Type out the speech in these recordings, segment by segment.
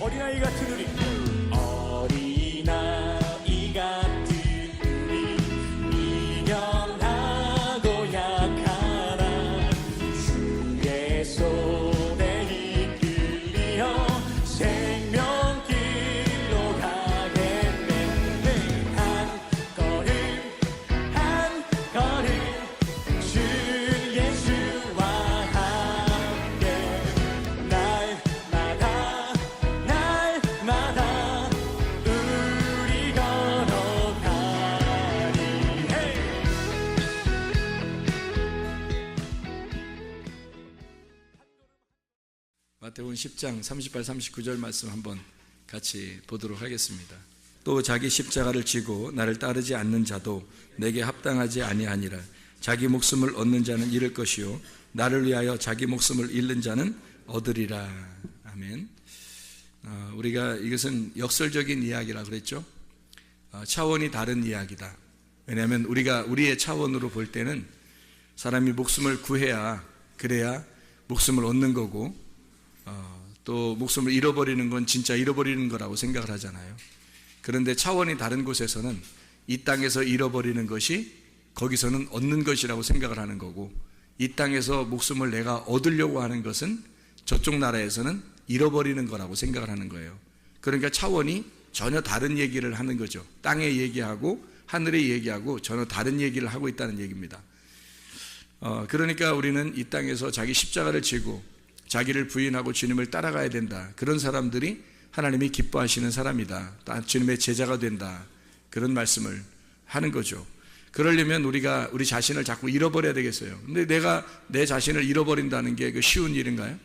어린아이 같은 우리, 어린아이 같은 우리, 미련하고 약하나 주의 손에 이끌리어 생명길로 가겠네. 한 걸음 주 예수와 함께 날마다 우리 걸어가리. 마태복음 10장 38, 39절 말씀 한번 같이 보도록 하겠습니다. 또 자기 십자가를 지고 나를 따르지 않는 자도 내게 합당하지 아니하니라. 자기 목숨을 얻는 자는 잃을 것이요 나를 위하여 자기 목숨을 잃는 자는 얻으리라. 아멘. 우리가 이것은 역설적인 이야기라 그랬죠. 차원이 다른 이야기다. 왜냐하면 우리가 우리의 차원으로 볼 때는 사람이 목숨을 구해야, 그래야 목숨을 얻는 거고, 또 목숨을 잃어버리는 건 진짜 잃어버리는 거라고 생각을 하잖아요. 그런데 차원이 다른 곳에서는 이 땅에서 잃어버리는 것이 거기서는 얻는 것이라고 생각을 하는 거고, 이 땅에서 목숨을 내가 얻으려고 하는 것은 저쪽 나라에서는 잃어버리는 거라고 생각을 하는 거예요. 그러니까 차원이 전혀 다른 얘기를 하는 거죠. 땅의 얘기하고 하늘의 얘기하고 전혀 다른 얘기를 하고 있다는 얘기입니다. 그러니까 우리는 이 땅에서 자기 십자가를 지고 자기를 부인하고 주님을 따라가야 된다. 그런 사람들이 하나님이 기뻐하시는 사람이다. 주님의 제자가 된다. 그런 말씀을 하는 거죠. 그러려면 우리가 우리 자신을 자꾸 잃어버려야 되겠어요. 근데 내가 내 자신을 잃어버린다는 게 쉬운 일인가요?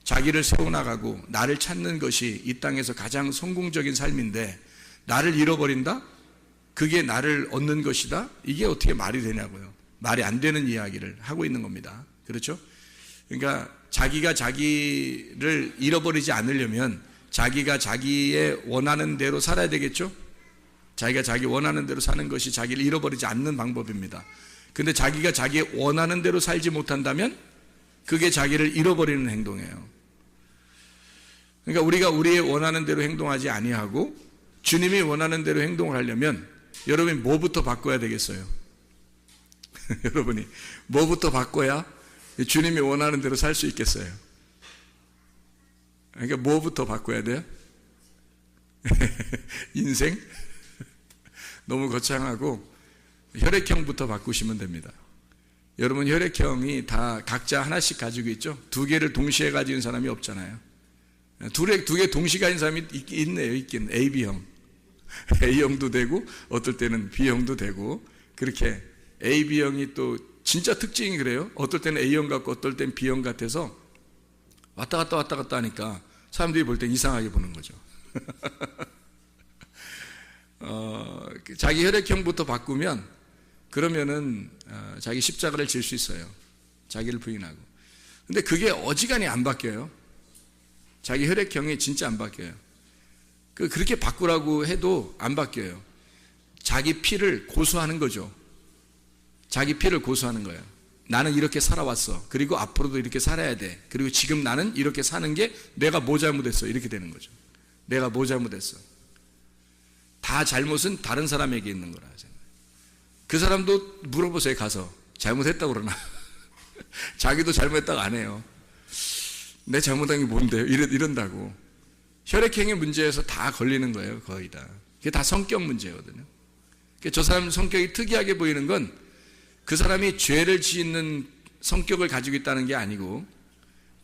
자기를 세워나가고 나를 찾는 것이 이 땅에서 가장 성공적인 삶인데 나를 잃어버린다? 그게 나를 얻는 것이다? 이게 어떻게 말이 되냐고요. 말이 안 되는 이야기를 하고 있는 겁니다. 그렇죠? 그러니까 자기가 자기를 잃어버리지 않으려면 자기가 자기의 원하는 대로 살아야 되겠죠? 자기가 자기 원하는 대로 사는 것이 자기를 잃어버리지 않는 방법입니다. 근데 자기가 자기 원하는 대로 살지 못한다면 그게 자기를 잃어버리는 행동이에요. 그러니까 우리가 우리의 원하는 대로 행동하지 아니하고 주님이 원하는 대로 행동을 하려면 여러분이 뭐부터 바꿔야 되겠어요? 여러분이 뭐부터 바꿔야 주님이 원하는 대로 살 수 있겠어요? 그러니까 뭐부터 바꿔야 돼요? 인생? 너무 거창하고 혈액형부터 바꾸시면 됩니다. 여러분 혈액형이 다 각자 하나씩 가지고 있죠? 두 개를 동시에 가지는 사람이 없잖아요. 두 개 동시에 가진 사람이 있네요. 있긴. AB형. A형도 되고 어떨 때는 B형도 되고, 그렇게 AB형이 또 진짜 특징이 그래요. 어떨 때는 A형 같고 어떨 때는 B형 같아서 왔다 갔다 하니까 사람들이 볼 땐 이상하게 보는 거죠. 자기 혈액형부터 바꾸면 그러면은 자기 십자가를 질 수 있어요. 자기를 부인하고. 근데 그게 어지간히 안 바뀌어요. 자기 혈액형이 진짜 안 바뀌어요. 그렇게 바꾸라고 해도 안 바뀌어요. 자기 피를 고수하는 거죠. 자기 피를 고수하는 거예요. 나는 이렇게 살아왔어. 그리고 앞으로도 이렇게 살아야 돼. 그리고 지금 나는 이렇게 사는 게 내가 뭐 잘못했어. 이렇게 되는 거죠. 내가 뭐 잘못했어. 다 잘못은 다른 사람에게 있는 거라. 그 사람도 물어보세요. 가서 잘못했다고 그러나. 자기도 잘못했다고 안 해요. 내 잘못한 게 뭔데요? 이런다고. 혈액형의 문제에서 다 걸리는 거예요. 거의 다. 그게 다 성격 문제거든요. 저 사람 성격이 특이하게 보이는 건 그 사람이 죄를 짓는 성격을 가지고 있다는 게 아니고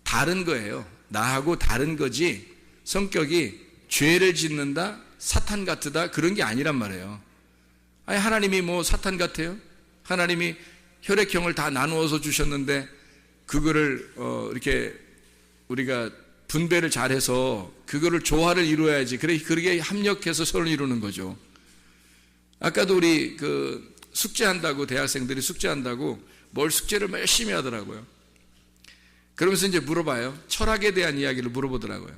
다른 거예요. 나하고 다른 거지 성격이 죄를 짓는다, 사탄 같으다 그런 게 아니란 말이에요. 아니 하나님이 뭐 사탄 같아요? 하나님이 혈액형을 다 나누어서 주셨는데 그거를 이렇게 우리가 분배를 잘해서 그거를 조화를 이루어야지. 그렇게 합력해서 서로 이루는 거죠. 아까도 우리 숙제한다고, 대학생들이 숙제한다고 뭘 숙제를 열심히 하더라고요. 그러면서 이제 물어봐요. 철학에 대한 이야기를 물어보더라고요.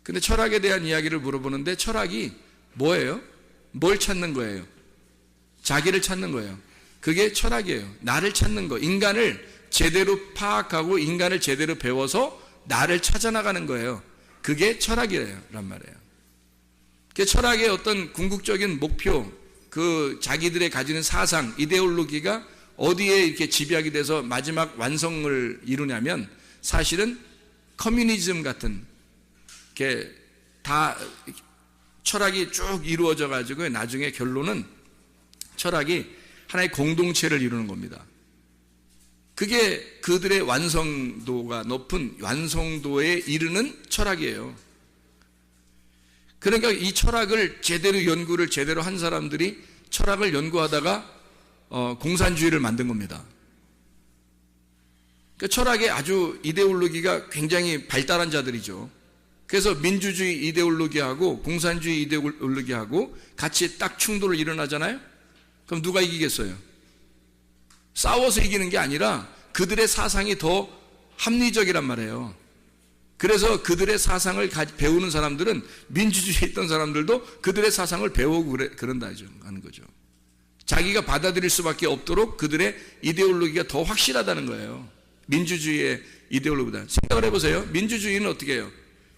근데 철학에 대한 이야기를 물어보는데 철학이 뭐예요? 뭘 찾는 거예요? 자기를 찾는 거예요. 그게 철학이에요. 나를 찾는 거. 인간을 제대로 파악하고 인간을 제대로 배워서 나를 찾아나가는 거예요. 그게 철학이란 말이에요. 그 철학의 어떤 궁극적인 목표, 그 자기들의 가지는 사상, 이데올로기가 어디에 이렇게 집약이 돼서 마지막 완성을 이루냐면 사실은 커뮤니즘 같은 게 다 철학이 쭉 이루어져 가지고 나중에 결론은 철학이 하나의 공동체를 이루는 겁니다. 그게 그들의 완성도가 높은 완성도에 이르는 철학이에요. 그러니까 이 철학을 제대로 연구를 제대로 한 사람들이 철학을 연구하다가 공산주의를 만든 겁니다. 그러니까 철학의 아주 이데올로기가 굉장히 발달한 자들이죠. 그래서 민주주의 이데올로기하고 공산주의 이데올로기하고 같이 딱 충돌을 일어나잖아요. 그럼 누가 이기겠어요? 싸워서 이기는 게 아니라 그들의 사상이 더 합리적이란 말이에요. 그래서 그들의 사상을 배우는 사람들은 민주주의에 있던 사람들도 그들의 사상을 배우고 그런다죠 하는 거죠. 자기가 받아들일 수밖에 없도록 그들의 이데올로기가 더 확실하다는 거예요. 민주주의의 이데올로기보다. 생각을 해보세요. 민주주의는 어떻게 해요?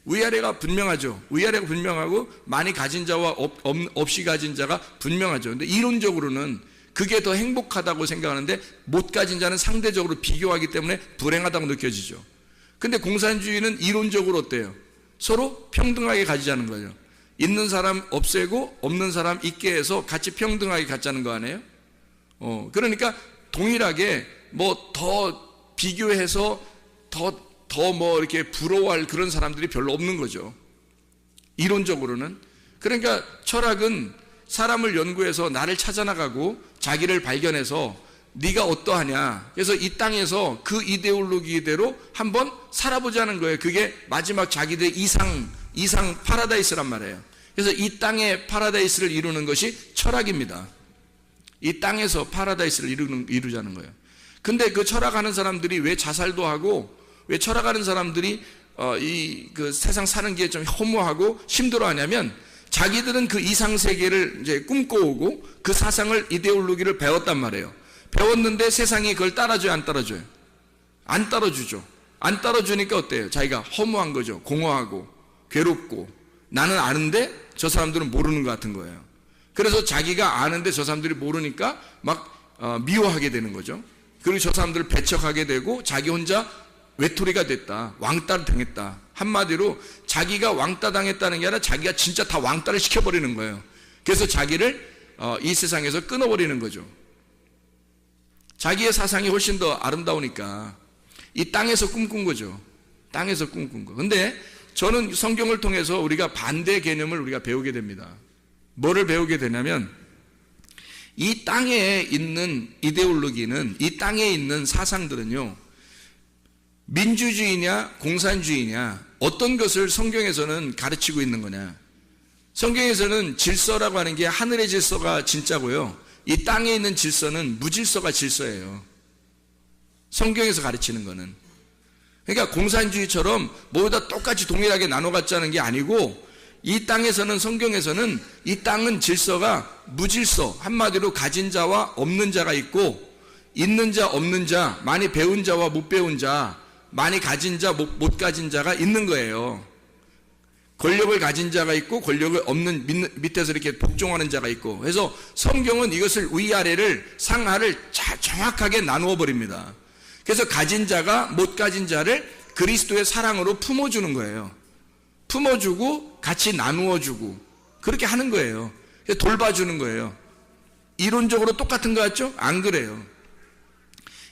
위아래가 분명하죠. 위아래가 분명하고 많이 가진 자와 없이 가진 자가 분명하죠. 근데 이론적으로는 그게 더 행복하다고 생각하는데 못 가진 자는 상대적으로 비교하기 때문에 불행하다고 느껴지죠. 근데 공산주의는 이론적으로 어때요? 서로 평등하게 가지자는 거예요. 있는 사람 없애고 없는 사람 있게 해서 같이 평등하게 갖자는 거 아니에요? 그러니까 동일하게 뭐 더 비교해서 더 뭐 이렇게 부러워할 그런 사람들이 별로 없는 거죠. 이론적으로는. 그러니까 철학은 사람을 연구해서 나를 찾아나가고 자기를 발견해서 네가 어떠하냐. 그래서 이 땅에서 그 이데올로기대로 한번 살아보자는 거예요. 그게 마지막 자기들의 이상 파라다이스란 말이에요. 그래서 이 땅의 파라다이스를 이루는 것이 철학입니다. 이 땅에서 파라다이스를 이루자는 거예요. 근데 그 철학하는 사람들이 왜 자살도 하고 왜 철학하는 사람들이 그 세상 사는 게 좀 허무하고 힘들어하냐면 자기들은 그 이상 세계를 이제 꿈꿔오고 그 사상을 이데올로기를 배웠단 말이에요. 배웠는데 세상이 그걸 따라줘요, 안 따라줘요? 안 따라주죠. 안 따라주니까 어때요? 자기가 허무한 거죠. 공허하고 괴롭고 나는 아는데 저 사람들은 모르는 것 같은 거예요. 그래서 자기가 아는데 저 사람들이 모르니까 막 미워하게 되는 거죠. 그리고 저 사람들을 배척하게 되고 자기 혼자 외톨이가 됐다. 왕따를 당했다. 한마디로 자기가 왕따 당했다는 게 아니라 자기가 진짜 다 왕따를 시켜버리는 거예요. 그래서 자기를 이 세상에서 끊어버리는 거죠. 자기의 사상이 훨씬 더 아름다우니까 이 땅에서 꿈꾼 거죠. 땅에서 꿈꾼 거. 근데 저는 성경을 통해서 우리가 반대 개념을 우리가 배우게 됩니다. 뭐를 배우게 되냐면 이 땅에 있는 이데올로기는 이 땅에 있는 사상들은요. 민주주의냐 공산주의냐 어떤 것을 성경에서는 가르치고 있는 거냐. 성경에서는 질서라고 하는 게 하늘의 질서가 진짜고요. 이 땅에 있는 질서는 무질서가 질서예요. 성경에서 가르치는 거는. 그러니까 공산주의처럼 모두 다 똑같이 동일하게 나눠 갖자는 게 아니고 이 땅에서는 성경에서는 이 땅은 질서가 무질서, 한마디로 가진 자와 없는 자가 있고 있는 자 없는 자, 많이 배운 자와 못 배운 자, 많이 가진 자, 못 가진 자가 있는 거예요. 권력을 가진 자가 있고 권력을 없는 밑에서 이렇게 복종하는 자가 있고. 그래서 성경은 이것을 위아래를 상하를 정확하게 나누어 버립니다. 그래서 가진 자가 못 가진 자를 그리스도의 사랑으로 품어주는 거예요. 품어주고 같이 나누어주고 그렇게 하는 거예요. 돌봐주는 거예요. 이론적으로 똑같은 것 같죠? 안 그래요.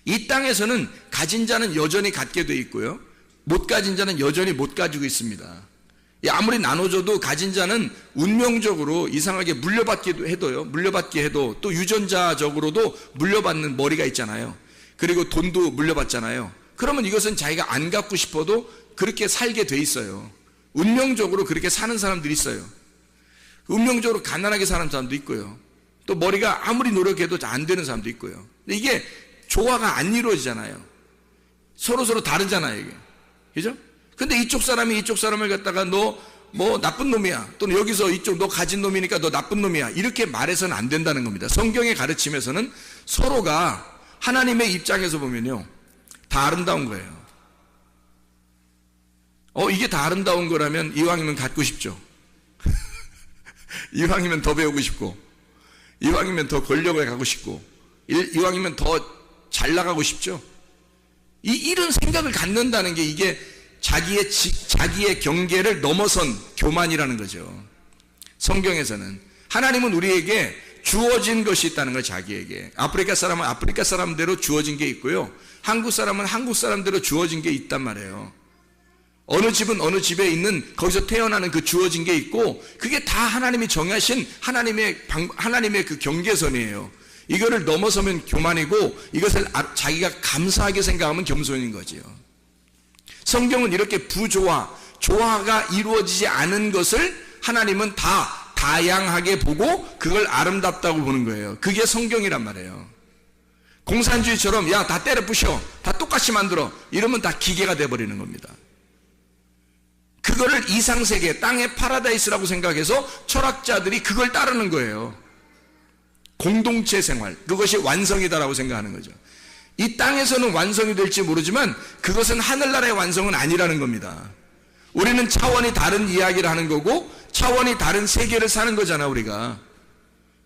이 땅에서는 가진 자는 여전히 갖게 돼 있고요. 못 가진 자는 여전히 못 가지고 있습니다. 아무리 나눠줘도 가진 자는 운명적으로 이상하게 물려받게 해도 또 유전자적으로도 물려받는 머리가 있잖아요. 그리고 돈도 물려받잖아요. 그러면 이것은 자기가 안 갖고 싶어도 그렇게 살게 돼 있어요. 운명적으로 그렇게 사는 사람들이 있어요. 운명적으로 가난하게 사는 사람도 있고요. 또 머리가 아무리 노력해도 안 되는 사람도 있고요. 근데 이게 조화가 안 이루어지잖아요. 서로 다르잖아요, 이게. 그죠? 근데 이쪽 사람이 이쪽 사람을 갖다가 너 뭐 나쁜 놈이야. 또는 여기서 이쪽 너 가진 놈이니까 너 나쁜 놈이야. 이렇게 말해서는 안 된다는 겁니다. 성경의 가르침에서는 서로가 하나님의 입장에서 보면요. 다 아름다운 거예요. 이게 다 아름다운 거라면 이왕이면 갖고 싶죠. 이왕이면 더 배우고 싶고, 이왕이면 더 권력을 갖고 싶고, 이왕이면 더 잘 나가고 싶죠. 이런 생각을 갖는다는 게 이게 자기의 경계를 넘어선 교만이라는 거죠. 성경에서는 하나님은 우리에게 주어진 것이 있다는 거예요. 자기에게. 아프리카 사람은 아프리카 사람대로 주어진 게 있고요, 한국 사람은 한국 사람대로 주어진 게 있단 말이에요. 어느 집은 어느 집에 있는 거기서 태어나는 그 주어진 게 있고, 그게 다 하나님이 정하신 하나님의 그 경계선이에요. 이거를 넘어서면 교만이고, 이것을 자기가 감사하게 생각하면 겸손인 거지요. 성경은 이렇게 조화가 이루어지지 않은 것을 하나님은 다 다양하게 보고 그걸 아름답다고 보는 거예요. 그게 성경이란 말이에요. 공산주의처럼 야 다 때려 부셔, 다 똑같이 만들어, 이러면 다 기계가 돼버리는 겁니다. 그거를 이상세계, 땅의 파라다이스라고 생각해서 철학자들이 그걸 따르는 거예요. 공동체 생활, 그것이 완성이다라고 생각하는 거죠. 이 땅에서는 완성이 될지 모르지만 그것은 하늘나라의 완성은 아니라는 겁니다. 우리는 차원이 다른 이야기를 하는 거고 차원이 다른 세계를 사는 거잖아, 우리가.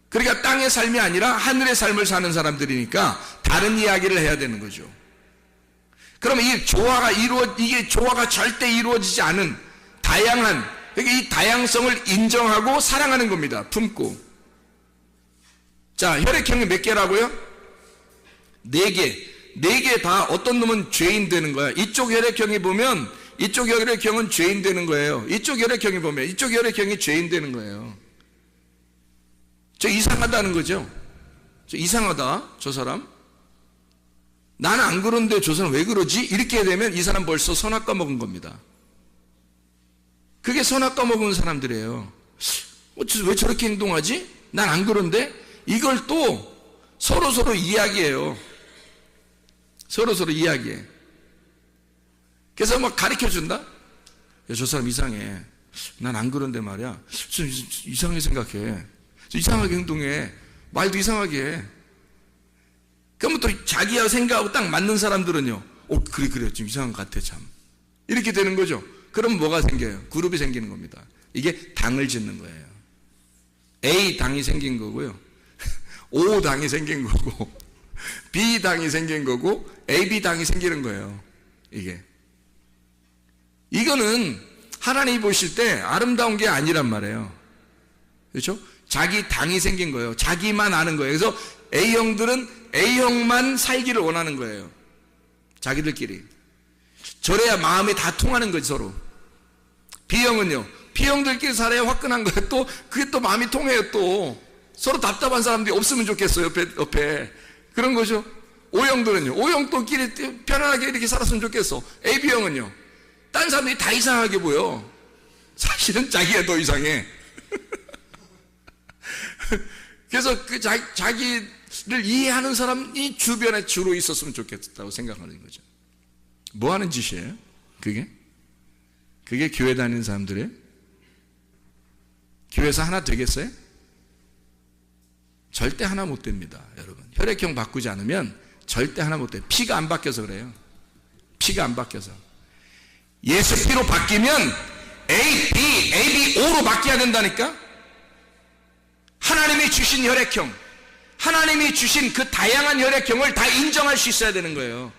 그러니까 땅의 삶이 아니라 하늘의 삶을 사는 사람들이니까 다른 이야기를 해야 되는 거죠. 그러면 이게 조화가 절대 이루어지지 않은 다양한, 그러니까 이 다양성을 인정하고 사랑하는 겁니다. 품고. 자, 혈액형이 몇 개라고요? 4개. 4개 다 어떤 놈은 죄인 되는 거야. 이쪽 혈액형이 보면 이쪽 혈액형은 죄인 되는 거예요. 이쪽 혈액형이 보면 이쪽 혈액형이 죄인 되는 거예요. 저 이상하다는 거죠. 저 이상하다, 저 사람. 나는 안 그런데 저 사람 왜 그러지? 이렇게 되면 이 사람 벌써 선악 까먹은 겁니다. 그게 선악 까먹은 사람들이에요. 왜 저렇게 행동하지? 난 안 그런데? 이걸 또 서로 이야기해요. 서로 이야기해. 그래서 막 가르쳐 준다? 야, 저 사람 이상해. 난 안 그런데 말이야. 좀 이상하게 생각해. 이상하게 행동해. 말도 이상하게 해. 그러면 또 자기와 생각하고 딱 맞는 사람들은요, 그래, 좀 이상한 것 같아, 참. 이렇게 되는 거죠. 그럼 뭐가 생겨요? 그룹이 생기는 겁니다. 이게 당을 짓는 거예요. A 당이 생긴 거고요, O 당이 생긴 거고, B 당이 생긴 거고, AB 당이 생기는 거예요. 이거는 하나님이 보실 때 아름다운 게 아니란 말이에요. 그렇죠? 자기 당이 생긴 거예요. 자기만 아는 거예요. 그래서 A형들은 A형만 살기를 원하는 거예요. 자기들끼리. 저래야 마음이 다 통하는 거지, 서로. B형은요, B형들끼리 살아야 화끈한 거예요. 또 그게 또 마음이 통해요. 또 서로 답답한 사람들이 없으면 좋겠어요, 옆에. 그런 거죠. O형들은요, O형들끼리 편안하게 이렇게 살았으면 좋겠어. AB형은요, 딴 사람들이 다 이상하게 보여. 사실은 자기가 더 이상해. 그래서 그 자기를 이해하는 사람이 주변에 주로 있었으면 좋겠다고 생각하는 거죠. 뭐 하는 짓이에요? 그게 교회 다니는 사람들이에요? 교회에서 하나 되겠어요? 절대 하나 못 됩니다, 여러분. 혈액형 바꾸지 않으면 절대 하나 못 돼요. 피가 안 바뀌어서 그래요. 피가 안 바뀌어서. 예수 피로 바뀌면 A, B, AB, O로 바뀌어야 된다니까? 하나님이 주신 혈액형, 하나님이 주신 그 다양한 혈액형을 다 인정할 수 있어야 되는 거예요.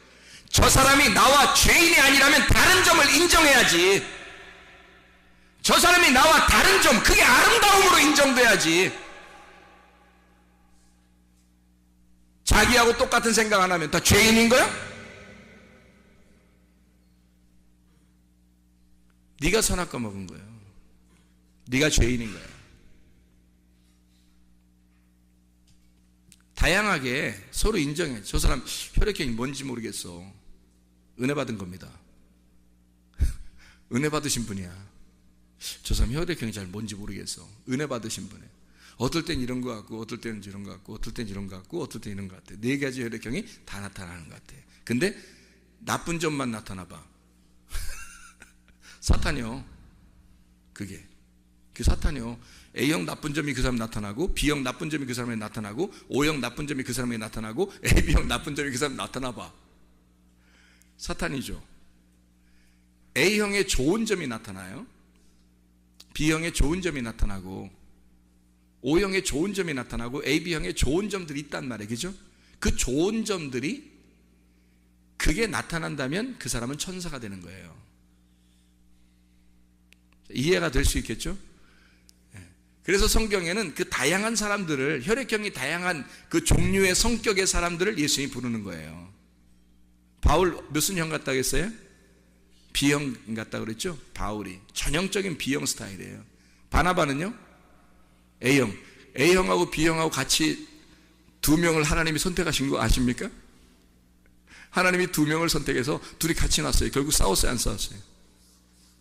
저 사람이 나와 죄인이 아니라면 다른 점을 인정해야지. 저 사람이 나와 다른 점, 그게 아름다움으로 인정돼야지. 자기하고 똑같은 생각 안 하면 다 죄인인 거야? 네가 선악 까먹은 거예요. 네가 죄인인 거야. 다양하게 서로 인정해. 저 사람 혈액형이 뭔지 모르겠어. 은혜 받은 겁니다. 은혜 받으신 분이야. 저 사람 혈액형이 잘 뭔지 모르겠어. 은혜 받으신 분이에요. 어떨 땐 이런 것 같고, 어떨 때는 이런 것 같고, 어떨 땐 이런 것 같고, 어떨 땐 이런 것 같아. 4가지 혈액형이 다 나타나는 것 같아. 근데 나쁜 점만 나타나 봐. 사탄이요. 그 사탄이요. A형 나쁜 점이 그 사람에 나타나고, B형 나쁜 점이 그 사람에 나타나고, O형 나쁜 점이 그 사람에 나타나고, AB형 나쁜 점이 그 사람에 나타나 봐. 사탄이죠. A형의 좋은 점이 나타나요. B형의 좋은 점이 나타나고 O형의 좋은 점이 나타나고 AB형의 좋은 점들이 있단 말이에요. 그죠? 그 좋은 점들이 그게 나타난다면 그 사람은 천사가 되는 거예요. 이해가 될 수 있겠죠? 그래서 성경에는 그 다양한 사람들을, 혈액형이 다양한 그 종류의 성격의 사람들을 예수님이 부르는 거예요. 바울 무슨 형 같다고 했어요? B형 같다고 그랬죠? 바울이 전형적인 B형 스타일이에요. 바나바는요? A형. A형하고 B형하고 같이 두 명을 하나님이 선택하신 거 아십니까? 하나님이 두 명을 선택해서 둘이 같이 났어요. 결국 싸웠어요, 안 싸웠어요?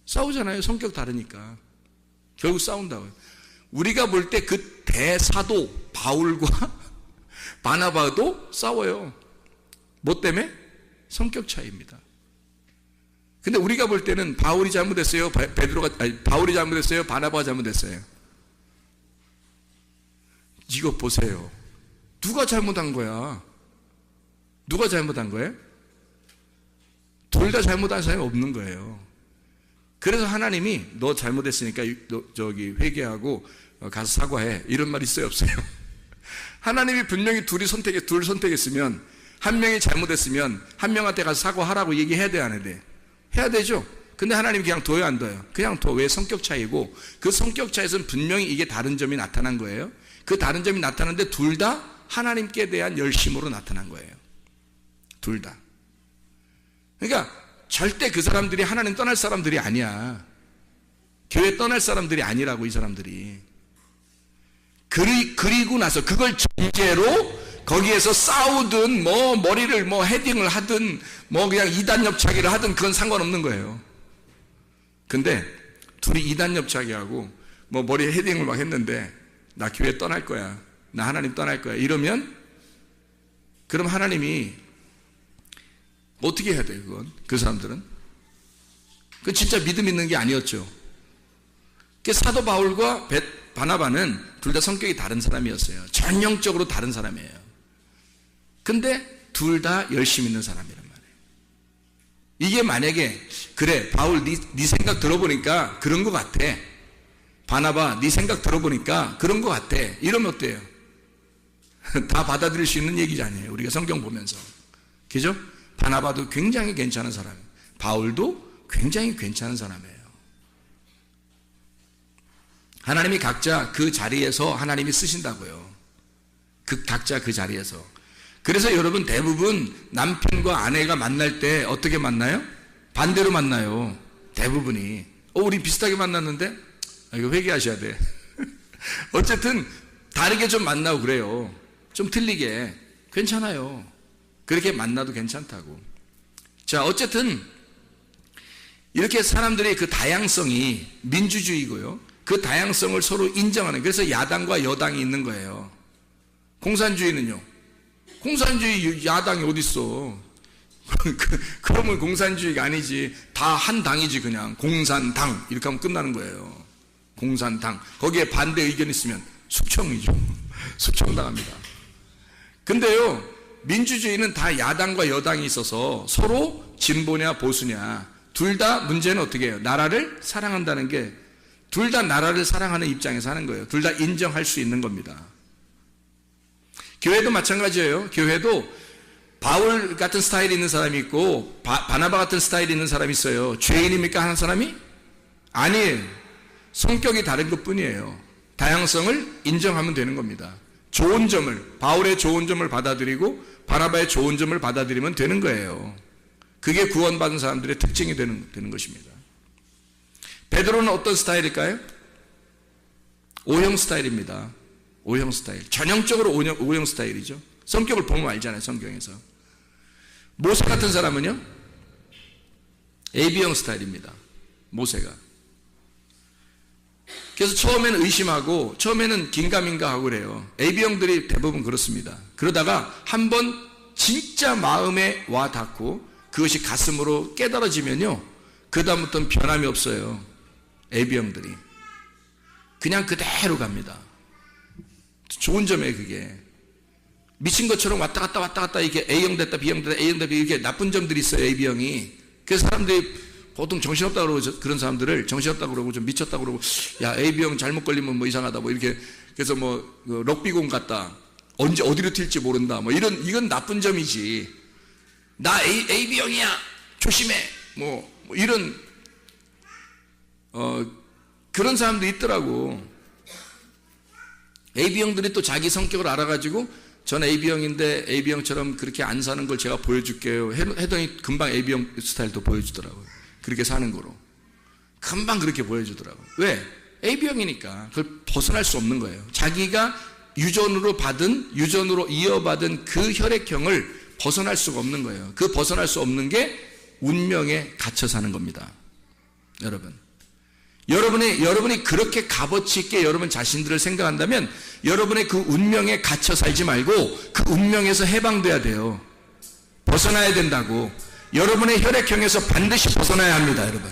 싸우잖아요. 성격 다르니까. 결국 싸운다고요. 우리가 볼 때 그 대사도 바울과 바나바도 싸워요. 뭐 때문에? 성격 차이입니다. 근데 우리가 볼 때는 바울이 잘못했어요? 바울이 잘못했어요? 바나바가 잘못했어요? 이거 보세요. 누가 잘못한 거야? 누가 잘못한 거예요? 둘 다 잘못한 사람이 없는 거예요. 그래서 하나님이 너 잘못했으니까 저기 회개하고 가서 사과해, 이런 말 있어요, 없어요? 하나님이 분명히 둘 선택했으면 한 명이 잘못했으면 한 명한테 가서 사과하라고 얘기해야 돼, 안 해야 돼? 해야 되죠. 근데 하나님이 그냥 둬요, 안 둬요? 그냥 둬. 왜? 성격 차이고, 그 성격 차이에서는 분명히 이게 다른 점이 나타난 거예요. 그 다른 점이 나타났는데 둘 다 하나님께 대한 열심으로 나타난 거예요. 둘 다. 그러니까 절대 그 사람들이 하나님 떠날 사람들이 아니야. 교회 떠날 사람들이 아니라고, 이 사람들이. 그리고 나서 그걸 전제로 거기에서 싸우든 뭐 머리를 뭐 헤딩을 하든 뭐 그냥 이단 옆차기를 하든 그건 상관없는 거예요. 근데 둘이 이단 옆차기하고 뭐 머리에 헤딩을 막 했는데 나 교회 떠날 거야, 나 하나님 떠날 거야, 이러면 그럼 하나님이 어떻게 해야 돼요? 그건 그 사람들은 그건 진짜 믿음 있는 게 아니었죠. 그 사도 바울과 바나바는 둘 다 성격이 다른 사람이었어요. 전형적으로 다른 사람이에요. 근데 둘 다 열심 있는 사람이란 말이에요. 이게 만약에 그래 바울 네 생각 들어보니까 그런 것 같아, 바나바 네 생각 들어보니까 그런 것 같아, 이러면 어때요? 다 받아들일 수 있는 얘기지 아니에요, 우리가 성경 보면서. 그죠? 바나바도 굉장히 괜찮은 사람, 바울도 굉장히 괜찮은 사람이에요. 하나님이 각자 그 자리에서 하나님이 쓰신다고요. 각자 그 자리에서. 그래서 여러분 대부분 남편과 아내가 만날 때 어떻게 만나요? 반대로 만나요. 대부분이. 우리 비슷하게 만났는데? 이거 회개하셔야 돼. 어쨌든 다르게 좀 만나고 그래요. 좀 틀리게. 괜찮아요. 그렇게 만나도 괜찮다고. 자, 어쨌든 이렇게 사람들의 그 다양성이 민주주의고요. 그 다양성을 서로 인정하는, 그래서 야당과 여당이 있는 거예요. 공산주의는요? 공산주의 야당이 어딨어? 그러면 공산주의가 아니지. 다 한 당이지, 그냥. 공산당. 이렇게 하면 끝나는 거예요. 공산당. 거기에 반대 의견 있으면 숙청이죠. 숙청당합니다. 근데요, 민주주의는 다 야당과 여당이 있어서 서로 진보냐 보수냐, 둘 다 문제는 어떻게 해요? 나라를 사랑한다는 게, 둘 다 나라를 사랑하는 입장에서 하는 거예요. 둘 다 인정할 수 있는 겁니다. 교회도 마찬가지예요. 교회도 바울 같은 스타일이 있는 사람이 있고 바나바 같은 스타일이 있는 사람이 있어요. 죄인입니까, 하는 사람이? 아니에요. 성격이 다른 것뿐이에요. 다양성을 인정하면 되는 겁니다. 좋은 점을, 바울의 좋은 점을 받아들이고 바나바의 좋은 점을 받아들이면 되는 거예요. 그게 구원받은 사람들의 특징이 되는 것입니다. 베드로는 어떤 스타일일까요? O형 스타일입니다. O형 스타일. 전형적으로 O형 스타일이죠. 성격을 보면 알잖아요, 성경에서. 모세 같은 사람은요? AB형 스타일입니다. 모세가. 그래서 처음에는 의심하고 처음에는 긴가민가 하고 그래요. AB형들이 대부분 그렇습니다. 그러다가 한번 진짜 마음에 와 닿고 그것이 가슴으로 깨달아지면요, 그 다음부터는 변함이 없어요. AB형들이 그냥 그대로 갑니다. 좋은 점이에요. 그게 미친 것처럼 왔다 갔다 이렇게 A형 됐다 B형 됐다 A형 됐다, 이렇게 나쁜 점들이 있어요, AB형이. 그래서 사람들이 보통 정신없다고 그러고 그런 사람들을 정신없다고 그러고 좀 미쳤다고 그러고 야 AB형 잘못 걸리면 뭐 이상하다 뭐 이렇게 그래서 뭐 럭비공 같다 언제 어디로 튈지 모른다 뭐 이건 나쁜 점이지 나 AB형이야 조심해 뭐 이런 그런 사람도 있더라고. AB형들이 또 자기 성격을 알아가지고 전 AB형인데 AB형처럼 그렇게 안 사는 걸 제가 보여줄게요 해더니 금방 AB형 스타일도 보여주더라고요. 그렇게 사는 거로 금방 그렇게 보여주더라고요. 왜? AB형이니까 그걸 벗어날 수 없는 거예요. 자기가 유전으로 이어받은 그 혈액형을 벗어날 수가 없는 거예요. 그 벗어날 수 없는 게 운명에 갇혀 사는 겁니다. 여러분이 그렇게 값어치 있게 여러분 자신들을 생각한다면 여러분의 그 운명에 갇혀 살지 말고 그 운명에서 해방돼야 돼요. 벗어나야 된다고. 여러분의 혈액형에서 반드시 벗어나야 합니다, 여러분.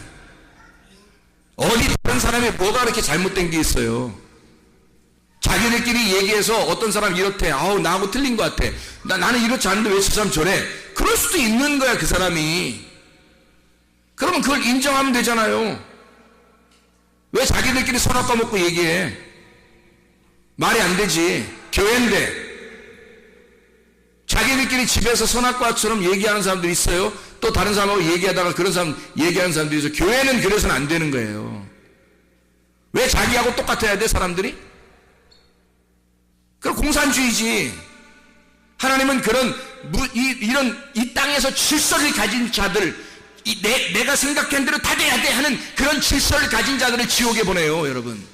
어디 다른 사람이 뭐가 그렇게 잘못된 게 있어요? 자기들끼리 얘기해서 어떤 사람이 이렇대. 아우, 나하고 틀린 것 같아. 나는 이렇지 않은데 왜 저 사람 저래? 그럴 수도 있는 거야, 그 사람이. 그러면 그걸 인정하면 되잖아요. 왜 자기들끼리 손 아까 먹고 얘기해? 말이 안 되지. 교회인데. 자기들끼리 집에서 선악과처럼 얘기하는 사람들이 있어요. 또 다른 사람하고 얘기하다가 그런 사람 얘기하는 사람들이 있어요. 교회는 그래서는 안 되는 거예요. 왜 자기하고 똑같아야 돼, 사람들이? 그럼 공산주의지. 하나님은 이 땅에서 질서를 가진 자들, 내가 생각한 대로 다 돼야 돼 하는 그런 질서를 가진 자들을 지옥에 보내요, 여러분.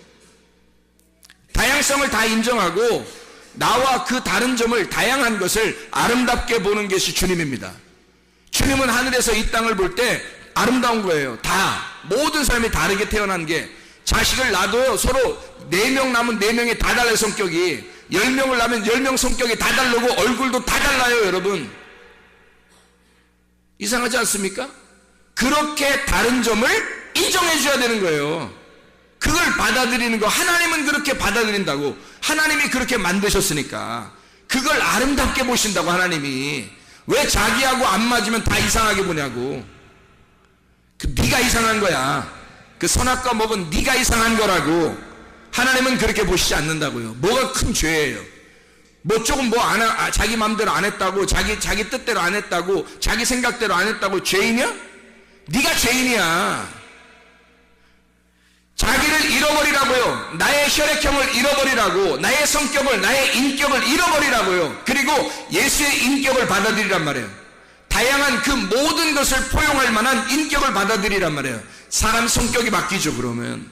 다양성을 다 인정하고 나와 그 다른 점을 다양한 것을 아름답게 보는 것이 주님입니다. 주님은 하늘에서 이 땅을 볼 때 아름다운 거예요. 다 모든 사람이 다르게 태어난 게 자식을 낳아도요 서로 4명 낳으면 4명이 다 달라요. 성격이 10명을 낳으면 10명 성격이 다 다르고 얼굴도 다 달라요, 여러분. 이상하지 않습니까? 그렇게 다른 점을 인정해 줘야 되는 거예요. 그걸 받아들이는 거. 하나님은 그렇게 받아들인다고. 하나님이 그렇게 만드셨으니까 그걸 아름답게 보신다고. 하나님이 왜 자기하고 안 맞으면 다 이상하게 보냐고. 네가 이상한 거야. 그 선악과 먹은 네가 이상한 거라고. 하나님은 그렇게 보시지 않는다고요. 뭐가 큰 죄예요? 뭐 조금 자기 마음대로 안 했다고, 자기 뜻대로 안 했다고, 자기 생각대로 안 했다고 죄인이야? 네가 죄인이야. 자기를 잃어버리라고요. 나의 혈액형을 잃어버리라고. 나의 성격을, 나의 인격을 잃어버리라고요. 그리고 예수의 인격을 받아들이란 말이에요. 다양한 그 모든 것을 포용할 만한 인격을 받아들이란 말이에요. 사람 성격이 바뀌죠, 그러면.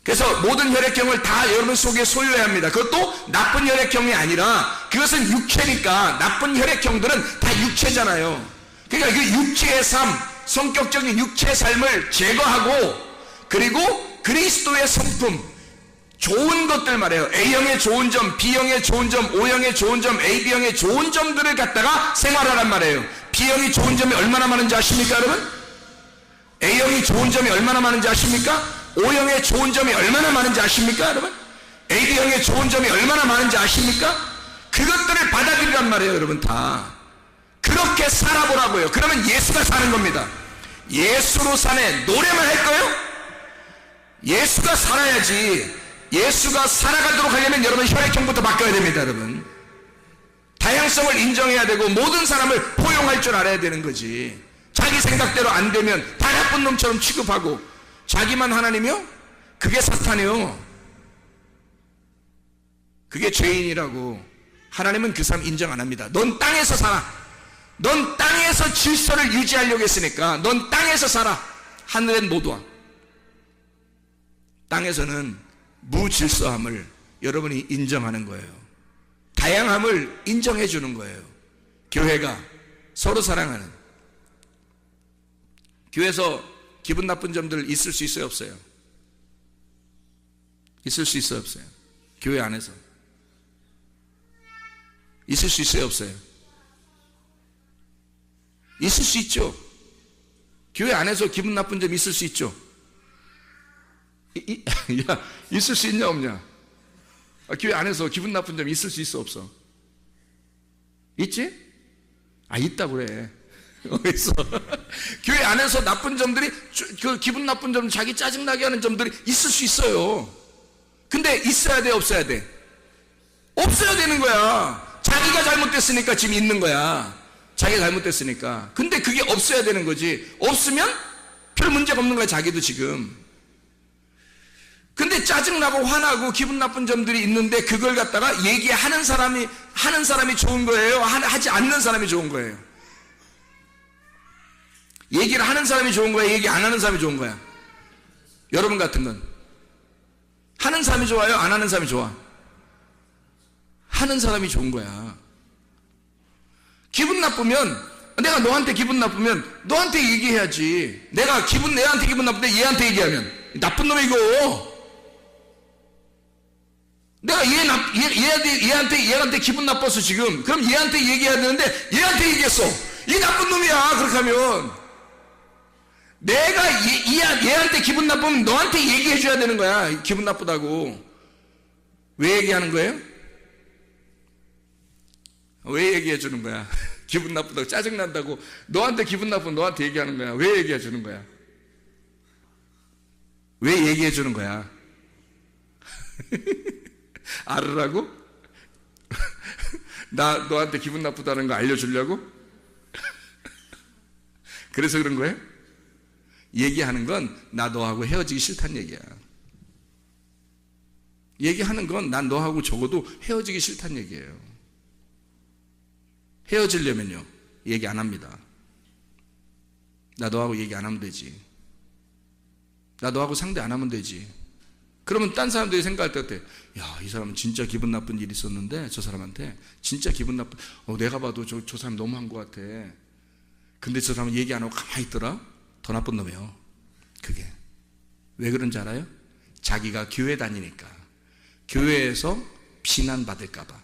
그래서 모든 혈액형을 다 여러분 속에 소유해야 합니다. 그것도 나쁜 혈액형이 아니라 그것은 육체니까. 나쁜 혈액형들은 다 육체잖아요. 그러니까 그 육체의 삶, 성격적인 육체의 삶을 제거하고, 그리고 그리스도의 성품, 좋은 것들 말이에요. A형의 좋은 점, B형의 좋은 점, O형의 좋은 점, AB형의 좋은 점들을 갖다가 생활하란 말이에요. B형이 좋은 점이 얼마나 많은지 아십니까, 여러분? A형이 좋은 점이 얼마나 많은지 아십니까? O형의 좋은 점이 얼마나 많은지 아십니까, 여러분? AB형의 좋은 점이 얼마나 많은지 아십니까? 그것들을 받아들이란 말이에요, 여러분. 다 그렇게 살아보라고요. 그러면 예수가 사는 겁니다. 예수로 사네. 노래만 할 거예요? 예수가 살아야지. 예수가 살아가도록 하려면 여러분 혈액형부터 바꿔야 됩니다, 여러분. 다양성을 인정해야 되고 모든 사람을 포용할 줄 알아야 되는 거지. 자기 생각대로 안 되면 다 나쁜 놈처럼 취급하고 자기만 하나님이요? 그게 사탄이요. 그게 죄인이라고. 하나님은 그 사람 인정 안 합니다. 넌 땅에서 살아. 넌 땅에서 질서를 유지하려고 했으니까 넌 땅에서 살아. 하늘엔 못 와. 땅에서는 무질서함을 여러분이 인정하는 거예요. 다양함을 인정해 주는 거예요. 교회가 서로 사랑하는. 교회에서 기분 나쁜 점들 있을 수 있어요, 없어요? 있을 수 있어요, 없어요? 교회 안에서 있을 수 있어요, 없어요? 있을 수 있죠. 교회 안에서 기분 나쁜 점 있을 수 있죠. 야, 있을 수 있냐 없냐? 교회 안에서 기분 나쁜 점 있을 수 있어 없어? 있지? 있다고 그래. 어디서? 교회 안에서 나쁜 점들이, 그 기분 나쁜 점, 자기 짜증나게 하는 점들이 있을 수 있어요. 근데 있어야 돼, 없어야 돼? 없어야 되는 거야. 자기가 잘못됐으니까 지금 있는 거야. 자기가 잘못됐으니까. 근데 그게 없어야 되는 거지. 없으면 별 문제가 없는 거야, 자기도 지금. 근데 짜증나고 화나고 기분 나쁜 점들이 있는데 그걸 갖다가 얘기하는 사람이 좋은 거예요? 하지 않는 사람이 좋은 거예요? 얘기를 하는 사람이 좋은 거야? 얘기 안 하는 사람이 좋은 거야? 여러분 같은 건 하는 사람이 좋아요? 안 하는 사람이 좋아? 하는 사람이 좋은 거야. 기분 나쁘면, 내가 너한테 기분 나쁘면 너한테 얘기해야지. 내한테 기분 나쁜데 얘한테 얘기하면 나쁜 놈이고, 내가 얘한테 기분 나빴어 지금. 그럼 얘한테 얘기해야 되는데 얘한테 얘기했어. 이 나쁜 놈이야. 그렇게 하면 내가 얘한테 기분 나쁘면 너한테 얘기해 줘야 되는 거야. 기분 나쁘다고. 왜 얘기하는 거예요? 왜 얘기해 주는 거야? 기분 나쁘다고, 짜증난다고 너한테 기분 나쁘면 너한테 얘기하는 거야. 왜 얘기해 주는 거야? 왜 얘기해 주는 거야? 알으라고? 나 너한테 기분 나쁘다는 거 알려주려고? 그래서 그런 거예요? 얘기하는 건 나 너하고 헤어지기 싫다는 얘기야. 얘기하는 건 난 너하고 적어도 헤어지기 싫다는 얘기예요. 헤어지려면요, 얘기 안 합니다. 나 너하고 얘기 안 하면 되지. 나 너하고 상대 안 하면 되지. 그러면 딴 사람들이 생각할 때 어때? 야, 이 사람은 진짜 기분 나쁜 일이 있었는데 저 사람한테 진짜 기분 나쁜, 내가 봐도 저 사람 너무한 것 같아. 근데 저 사람은 얘기 안 하고 가만히 있더라? 더 나쁜 놈이에요. 그게 왜 그런지 알아요? 자기가 교회 다니니까, 교회에서 비난받을까 봐.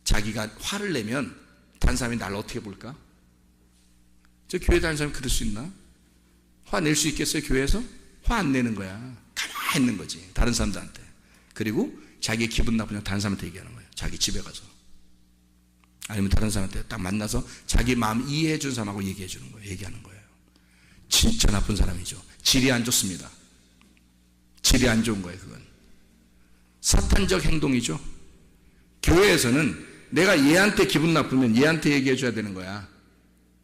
자기가 화를 내면 다른 사람이 나를 어떻게 볼까? 저 교회 다니는 사람이 그럴 수 있나? 화 낼 수 있겠어요? 교회에서? 화 안 내는 거야. 가만히 있는 거지, 다른 사람들한테. 그리고 자기 기분 나쁘면 다른 사람한테 얘기하는 거예요. 자기 집에 가서. 아니면 다른 사람한테 딱 만나서 자기 마음 이해해 준 사람하고 얘기해 주는 거예요. 얘기하는 거예요. 진짜 나쁜 사람이죠. 질이 안 좋습니다. 질이 안 좋은 거예요. 그건 사탄적 행동이죠. 교회에서는 내가 얘한테 기분 나쁘면 얘한테 얘기해 줘야 되는 거야.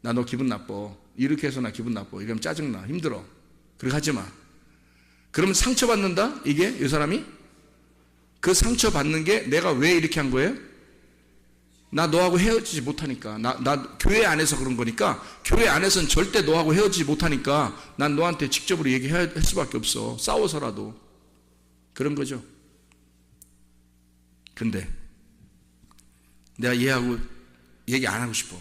나 너 기분 나빠. 이렇게 해서 나 기분 나빠. 이러면 짜증나. 힘들어. 그렇게 하지 마. 그러면 상처받는다? 이게 이 사람이? 그 상처받는 게 내가 왜 이렇게 한 거예요? 나 너하고 헤어지지 못하니까. 나 교회 안에서 그런 거니까. 교회 안에서는 절대 너하고 헤어지지 못하니까 난 너한테 직접으로 얘기할 수밖에 없어. 싸워서라도. 그런 거죠. 근데 내가 얘하고 얘기 안 하고 싶어.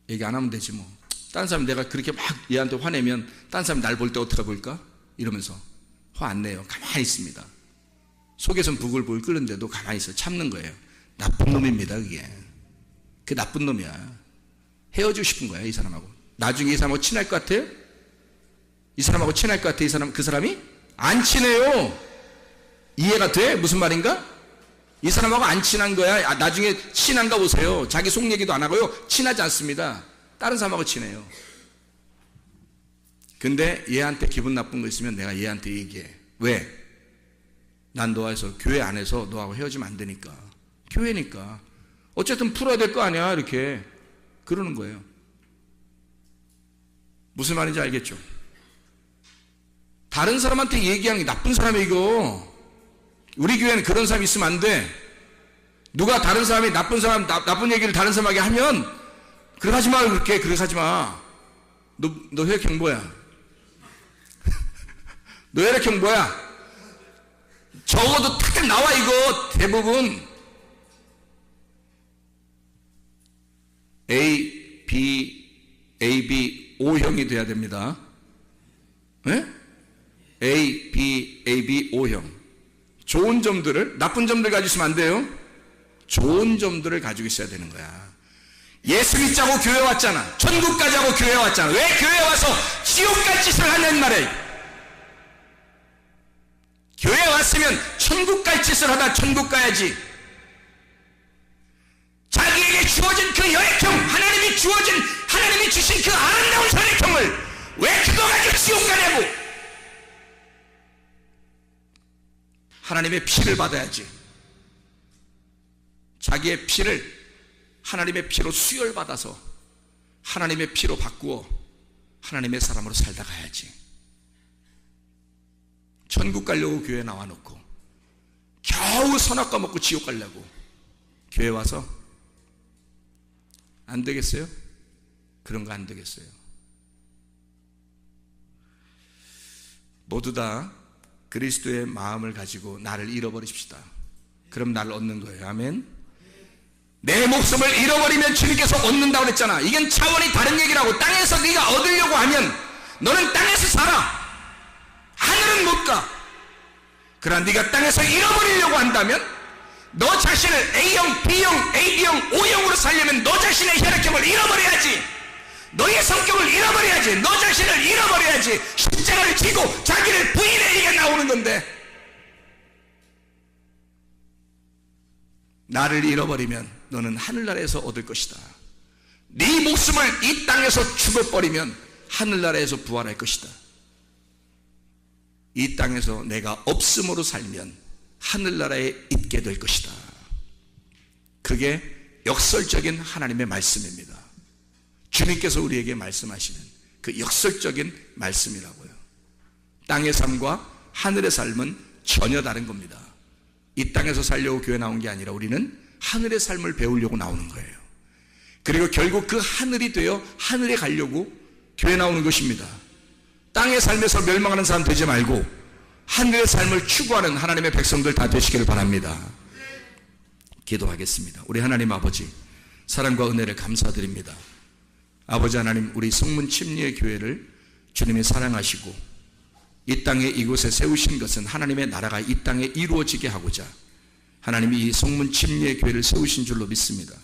얘기 안 하면 되지 뭐. 딴 사람 내가 그렇게 막 얘한테 화내면 딴 사람 날 볼 때 어떻게 볼까? 이러면서 화 안 내요. 가만히 있습니다. 속에선 부글부글 끓는데도 가만히 있어. 참는 거예요. 나쁜 놈입니다. 그게 나쁜 놈이야. 헤어지고 싶은 거야, 이 사람하고. 나중에 이 사람하고 친할 것 같아요? 이 사람하고 친할 것 같아요? 그 사람이? 안 친해요. 이해가 돼? 무슨 말인가? 이 사람하고 안 친한 거야. 나중에 친한가 보세요. 자기 속 얘기도 안 하고요. 친하지 않습니다. 다른 사람하고 친해요. 근데 얘한테 기분 나쁜 거 있으면 내가 얘한테 얘기해. 왜? 난 너와서 교회 안에서 너하고 헤어지면 안 되니까. 교회니까. 어쨌든 풀어야 될 거 아니야. 이렇게. 그러는 거예요. 무슨 말인지 알겠죠? 다른 사람한테 얘기하는 게 나쁜 사람이 이거. 우리 교회는 그런 사람이 있으면 안 돼. 누가 다른 사람이 나쁜 얘기를 다른 사람에게 하면, 그렇게 하지 마, 그렇게 하지 마. 너 혈액형 뭐야? 너 혈액형 뭐야? 적어도 탁 나와, 이거. 대부분. A, B, O형이 돼야 됩니다. 네? A, B, O형. 좋은 점들을, 나쁜 점들 가지고 있으면 안 돼요. 좋은 점들을 가지고 있어야 되는 거야. 예수 믿자고 교회 왔잖아. 천국 가자고 교회 왔잖아. 왜 교회 와서 지옥 갈 짓을 하는 말이야? 교회 왔으면 천국 갈 짓을 하다 천국 가야지. 자기에게 주어진 그 혈액형, 하나님이 주어진, 하나님이 하나님이 주신 그 아름다운 선택형을 왜 그거 가지고 지옥 가냐고. 하나님의 피를 받아야지. 자기의 피를 하나님의 피로 수혈받아서 하나님의 피로 바꾸어 하나님의 사람으로 살다 가야지. 천국 가려고 교회 나와놓고 겨우 선악과 먹고 지옥 가려고 교회 와서 안 되겠어요? 그런 거 안 되겠어요. 모두 다 그리스도의 마음을 가지고 나를 잃어버리십시다. 그럼 나를 얻는 거예요. 아멘. 내 목숨을 잃어버리면 주님께서 얻는다고 그랬잖아. 이건 차원이 다른 얘기라고. 땅에서 네가 얻으려고 하면 너는 땅에서 살아. 하늘은 못 가. 그러나 네가 땅에서 잃어버리려고 한다면 너 자신을 A형, B형, AB형, O형으로 살려면 너 자신의 혈액형을 잃어버려야지. 너의 성격을 잃어버려야지. 너 자신을 잃어버려야지. 십자가를 지고 자기를 부인해. 이게 나오는 건데, 나를 잃어버리면 너는 하늘나라에서 얻을 것이다. 네 목숨을 이 땅에서 죽어버리면 하늘나라에서 부활할 것이다. 이 땅에서 내가 없음으로 살면 하늘나라에 있게 될 것이다. 그게 역설적인 하나님의 말씀입니다. 주님께서 우리에게 말씀하시는 그 역설적인 말씀이라고요. 땅의 삶과 하늘의 삶은 전혀 다른 겁니다. 이 땅에서 살려고 교회 나온 게 아니라 우리는 하늘의 삶을 배우려고 나오는 거예요. 그리고 결국 그 하늘이 되어 하늘에 가려고 교회 나오는 것입니다. 땅의 삶에서 멸망하는 사람 되지 말고 하늘의 삶을 추구하는 하나님의 백성들 다 되시기를 바랍니다. 기도하겠습니다. 우리 하나님 아버지, 사랑과 은혜를 감사드립니다. 아버지 하나님, 우리 성문 침례의 교회를 주님이 사랑하시고 이 땅에 이곳에 세우신 것은 하나님의 나라가 이 땅에 이루어지게 하고자 하나님이 이 성문 침례의 교회를 세우신 줄로 믿습니다.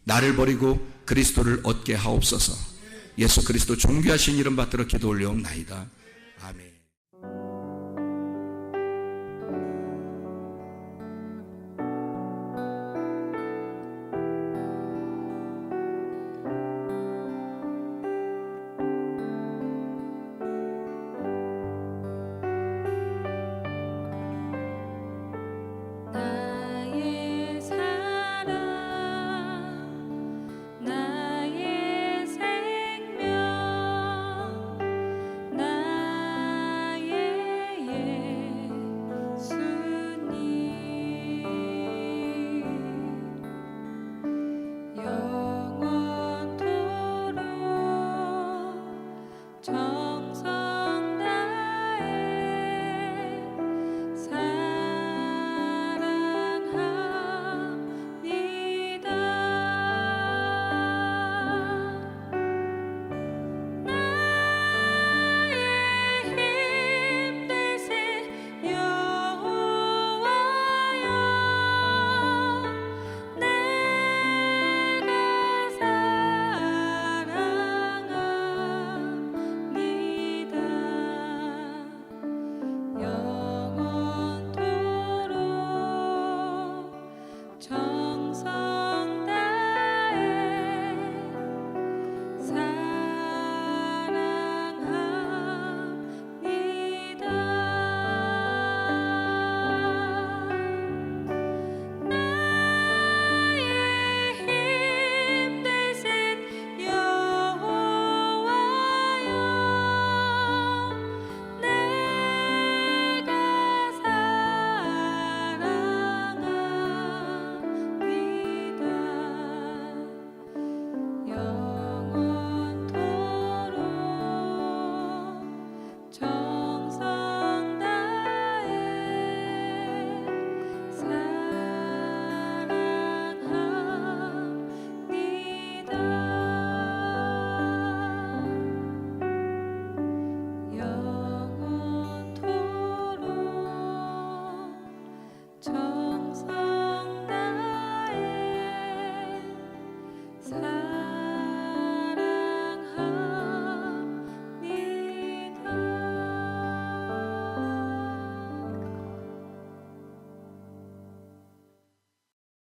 나를 버리고 그리스도를 얻게 하옵소서. 예수 그리스도 존귀하신 이름 받들어 기도 올려옵나이다. 아멘.